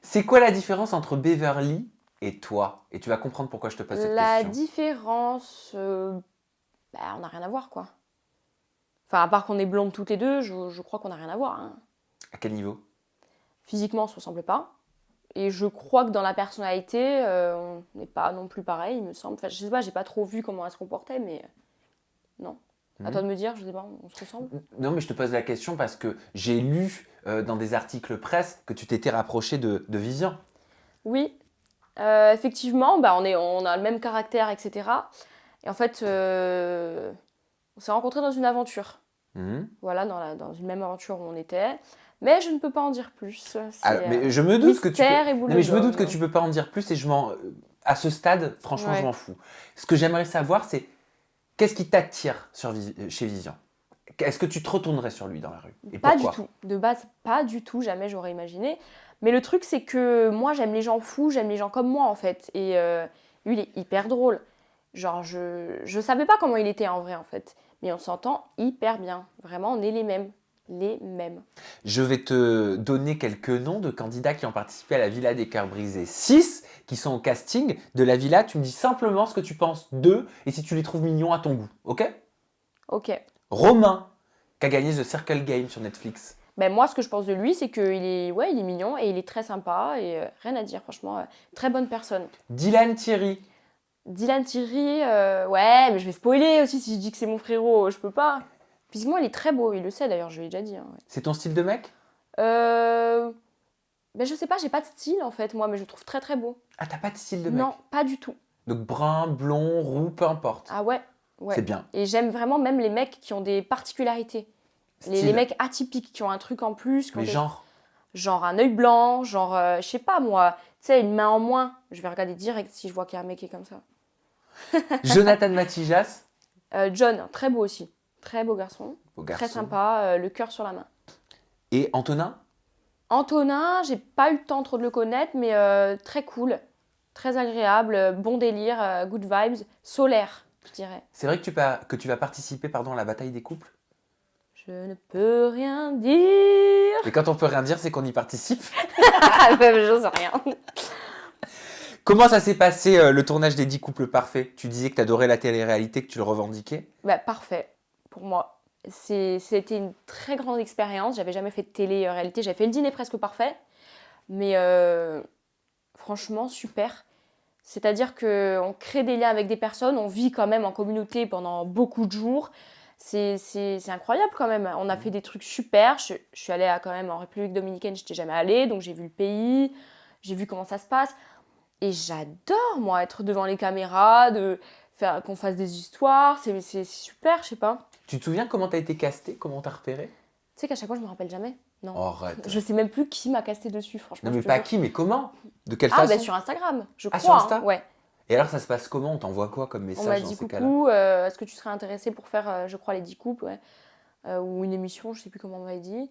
C'est quoi la différence entre Beverly et toi? Et tu vas comprendre pourquoi je te pose cette La question. différence, on n'a rien à voir, quoi. Enfin, à part qu'on est blondes toutes les deux, je crois qu'on n'a rien à voir, hein. À quel niveau? Physiquement, on se ressemble pas. Et je crois que dans la personnalité, on n'est pas non plus pareil, il me semble. Enfin, je sais pas, j'ai pas trop vu comment elle se comportait, mais non. À toi de me dire, je sais pas, on se ressemble? Non, mais je te pose la question parce que j'ai lu dans des articles presse que tu t'étais rapproché de Vivian. Oui, effectivement, on a le même caractère, etc. Et en fait, on s'est rencontrés dans une aventure. Mhm. Voilà, dans une même aventure où on était. Mais je ne peux pas en dire plus. Alors, C'est mais je me doute que tu peux. mystère et boule Non, de mais je me doute que gomme. tu peux pas en dire plus et à ce stade, franchement, je Ouais. m'en fous. Ce que j'aimerais savoir, c'est qu'est-ce qui t'attire chez Vivian? Est-ce que tu te retournerais sur lui dans la rue? Et Pas du pourquoi? tout. De base, pas du tout. Jamais j'aurais imaginé. Mais le truc, c'est que moi, j'aime les gens fous, j'aime les gens comme moi, en fait. Et lui, il est hyper drôle. Genre, je savais pas comment il était en vrai, en fait. Mais on s'entend hyper bien. Vraiment, on est les mêmes. Les mêmes. Je vais te donner quelques noms de candidats qui ont participé à la Villa des Cœurs Brisés. 6 qui sont au casting de la villa. Tu me dis simplement ce que tu penses d'eux et si tu les trouves mignons à ton goût. Ok? Ok. Romain, qui a gagné The Circle Game sur Netflix. Ben moi, ce que je pense de lui, c'est ouais, il est mignon et il est très sympa. Et rien à dire, franchement. Très bonne personne. Dylan Thierry. Dylan Thierry, ouais, mais je vais spoiler aussi si je dis que c'est mon frérot, je peux pas. Physiquement, il est très beau, il le sait d'ailleurs, je lui ai déjà dit, hein, ouais. C'est ton style de mec? Euh, Ben je sais pas, j'ai pas de style en fait, moi, mais je le trouve très très beau. Ah, t'as pas de style de mec? Non, pas du tout. Donc brun, blond, roux, peu importe. Ah ouais, C'est ouais. bien. Et j'aime vraiment même les mecs qui ont des particularités. Les Style. mecs atypiques qui ont un truc en plus, Mais genre. genre un œil blanc, genre, je sais pas moi, tu sais, une main en moins. Je vais regarder direct si je vois qu'il y a un mec qui est comme ça. Jonathan Matijas. John, très beau aussi. Très beau garçon. Beau Très garçon. sympa, le cœur sur la main. Et Antonin. Antonin, j'ai pas eu le temps trop de le connaître, mais très cool, très agréable, bon délire, good vibes, solaire, je dirais. C'est vrai que tu vas participer à la bataille des couples? Je ne peux rien dire. Et quand on peut rien dire, c'est qu'on y participe. Je sais rien. Comment ça s'est passé le tournage des 10 couples parfaits? Tu disais que tu adorais la télé-réalité, que tu le revendiquais. Bah, parfait, pour moi. C'était une très grande expérience. J'avais jamais fait de télé-réalité. J'avais fait le dîner presque parfait. Mais franchement, super. C'est-à-dire qu'on crée des liens avec des personnes, on vit quand même en communauté pendant beaucoup de jours. C'est incroyable quand même. On a fait des trucs super. Je suis allée quand même en République Dominicaine, je n'étais jamais allée, donc j'ai vu le pays, j'ai vu comment ça se passe. Et j'adore, moi, être devant les caméras, qu'on fasse des histoires. C'est super, je sais pas. Tu te souviens comment tu as été casté? Comment on t'a repéré? Tu sais qu'à chaque fois, je me rappelle jamais. Non. Oh, arrête. Je sais même plus qui m'a casté dessus, franchement. Non, mais je te pas jure. qui, mais comment? De quelle Ah, façon? bah sur Instagram, je Ah, crois. sur Insta? Ouais. Et alors, ça se passe comment? On t'envoie quoi comme On message m'a dans dit ces cas-là? coucou, est-ce que tu serais intéressé pour faire, je crois, les 10 couples, ouais. Ou une émission, je sais plus comment on m'avait dit.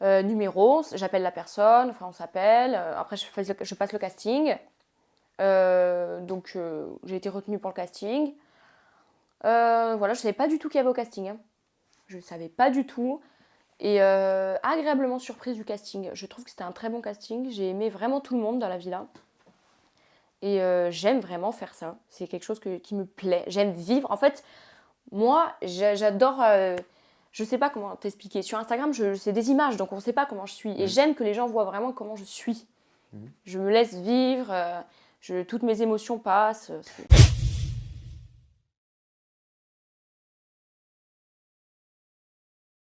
Numéro, j'appelle la personne, enfin on s'appelle. Après, je passe le casting. Donc, j'ai été retenue pour le casting. Voilà, je savais pas du tout qu'il y avait au casting, hein. Je ne savais pas du tout. Et agréablement surprise du casting. Je trouve que c'était un très bon casting. J'ai aimé vraiment tout le monde dans la villa. Et j'aime vraiment faire ça. C'est quelque chose qui me plaît. J'aime vivre. En fait, moi, j'adore... je sais pas comment t'expliquer. Sur Instagram, c'est des images, donc on sait pas comment je suis. Et j'aime que les gens voient vraiment comment je suis. Je me laisse vivre. Toutes mes émotions passent.